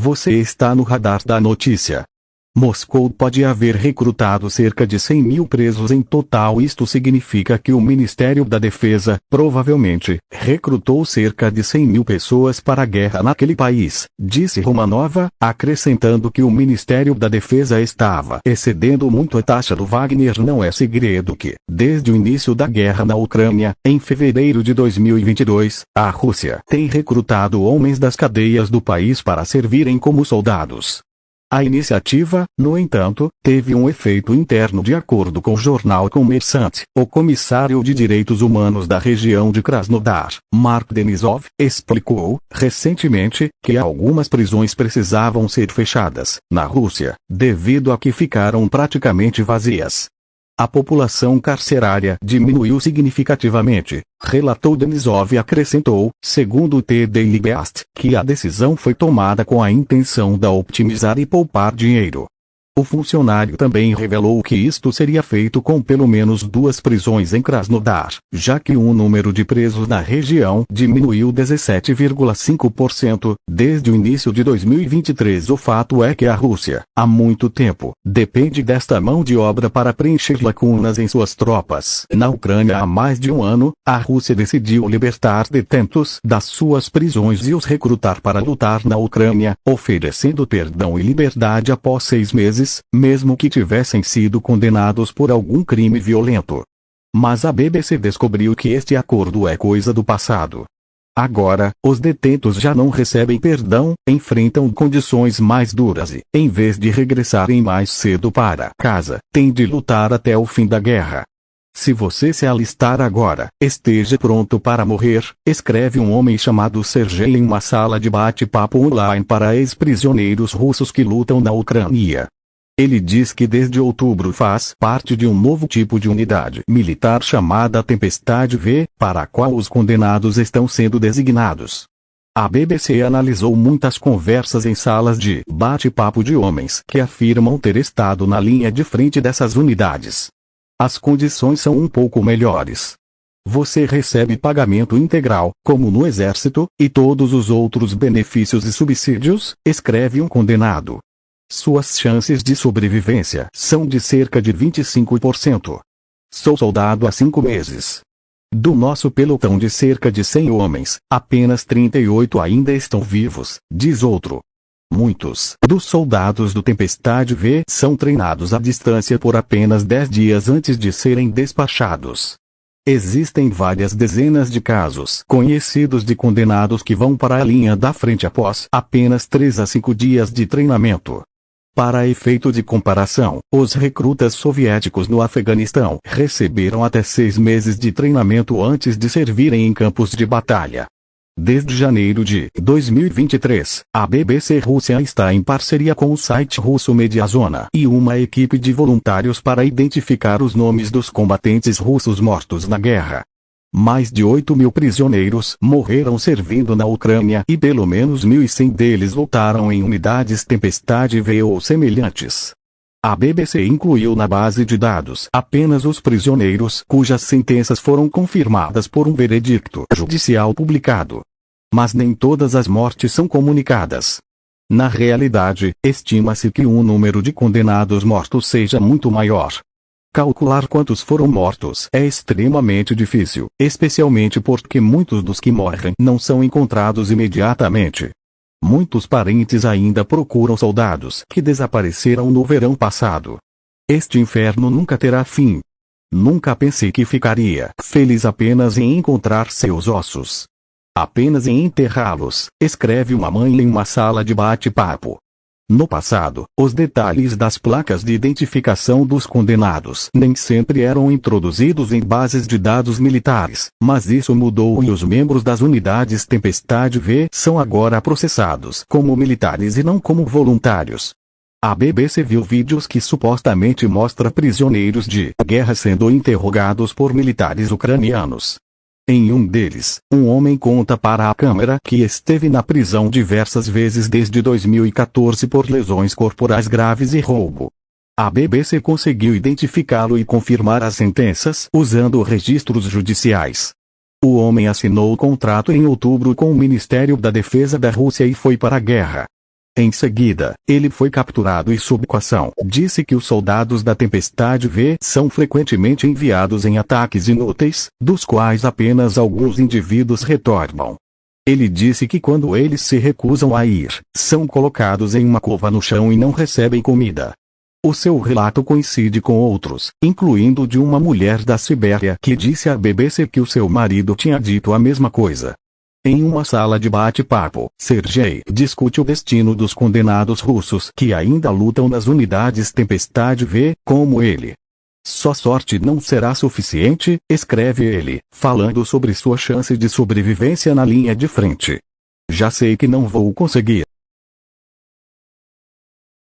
Você está no radar da notícia. Moscou pode haver recrutado cerca de 100 mil presos em total. Isto significa que o Ministério da Defesa, provavelmente, recrutou cerca de 100 mil pessoas para a guerra naquele país, disse Romanova, acrescentando que o Ministério da Defesa estava excedendo muito a taxa do Wagner. Não é segredo que, desde o início da guerra na Ucrânia, em fevereiro de 2022, a Rússia tem recrutado homens das cadeias do país para servirem como soldados. A iniciativa, no entanto, teve um efeito interno. De acordo com o jornal Kommersant, o comissário de direitos humanos da região de Krasnodar, Mark Denisov, explicou, recentemente, que algumas prisões precisavam ser fechadas, na Rússia, devido a que ficaram praticamente vazias. A população carcerária diminuiu significativamente, relatou Denisov e acrescentou, segundo o The Daily Beast, que a decisão foi tomada com a intenção de otimizar e poupar dinheiro. O funcionário também revelou que isto seria feito com pelo menos 2 prisões em Krasnodar, já que o número de presos na região diminuiu 17,5% desde o início de 2023. O fato é que a Rússia, há muito tempo, depende desta mão de obra para preencher lacunas em suas tropas. Na Ucrânia há mais de um ano, a Rússia decidiu libertar detentos das suas prisões e os recrutar para lutar na Ucrânia, oferecendo perdão e liberdade após 6 meses, mesmo que tivessem sido condenados por algum crime violento. Mas a BBC descobriu que este acordo é coisa do passado. Agora, os detentos já não recebem perdão, enfrentam condições mais duras e, em vez de regressarem mais cedo para casa, têm de lutar até o fim da guerra. Se você se alistar agora, esteja pronto para morrer, escreve um homem chamado Sergei em uma sala de bate-papo online para ex-prisioneiros russos que lutam na Ucrânia. Ele diz que desde outubro faz parte de um novo tipo de unidade militar chamada Tempestade V, para a qual os condenados estão sendo designados. A BBC analisou muitas conversas em salas de bate-papo de homens que afirmam ter estado na linha de frente dessas unidades. As condições são um pouco melhores. Você recebe pagamento integral, como no exército, e todos os outros benefícios e subsídios, escreve um condenado. Suas chances de sobrevivência são de cerca de 25%. Sou soldado há 5 meses. Do nosso pelotão de cerca de 100 homens, apenas 38 ainda estão vivos, diz outro. Muitos dos soldados do Tempestade V são treinados à distância por apenas 10 dias antes de serem despachados. Existem várias dezenas de casos conhecidos de condenados que vão para a linha da frente após apenas 3 a 5 dias de treinamento. Para efeito de comparação, os recrutas soviéticos no Afeganistão receberam até 6 meses de treinamento antes de servirem em campos de batalha. Desde janeiro de 2023, a BBC Rússia está em parceria com o site russo Mediazona e uma equipe de voluntários para identificar os nomes dos combatentes russos mortos na guerra. Mais de 8 mil prisioneiros morreram servindo na Ucrânia e pelo menos 1.100 deles lutaram em unidades Tempestade V ou semelhantes. A BBC incluiu na base de dados apenas os prisioneiros cujas sentenças foram confirmadas por um veredicto judicial publicado. Mas nem todas as mortes são comunicadas. Na realidade, estima-se que o número de condenados mortos seja muito maior. Calcular quantos foram mortos é extremamente difícil, especialmente porque muitos dos que morrem não são encontrados imediatamente. Muitos parentes ainda procuram soldados que desapareceram no verão passado. Este inferno nunca terá fim. Nunca pensei que ficaria feliz apenas em encontrar seus ossos. Apenas em enterrá-los, escreve uma mãe em uma sala de bate-papo. No passado, os detalhes das placas de identificação dos condenados nem sempre eram introduzidos em bases de dados militares, mas isso mudou e os membros das unidades Tempestade V são agora processados como militares e não como voluntários. A BBC viu vídeos que supostamente mostram prisioneiros de guerra sendo interrogados por militares ucranianos. Em um deles, um homem conta para a câmera que esteve na prisão diversas vezes desde 2014 por lesões corporais graves e roubo. A BBC conseguiu identificá-lo e confirmar as sentenças usando registros judiciais. O homem assinou o contrato em outubro com o Ministério da Defesa da Rússia e foi para a guerra. Em seguida, ele foi capturado e sob coação disse que os soldados da Tempestade V são frequentemente enviados em ataques inúteis, dos quais apenas alguns indivíduos retornam. Ele disse que quando eles se recusam a ir, são colocados em uma cova no chão e não recebem comida. O seu relato coincide com outros, incluindo o de uma mulher da Sibéria que disse à BBC que o seu marido tinha dito a mesma coisa. Em uma sala de bate-papo, Sergei discute o destino dos condenados russos que ainda lutam nas unidades Tempestade V, como ele. Sua sorte não será suficiente, escreve ele, falando sobre sua chance de sobrevivência na linha de frente. Já sei que não vou conseguir.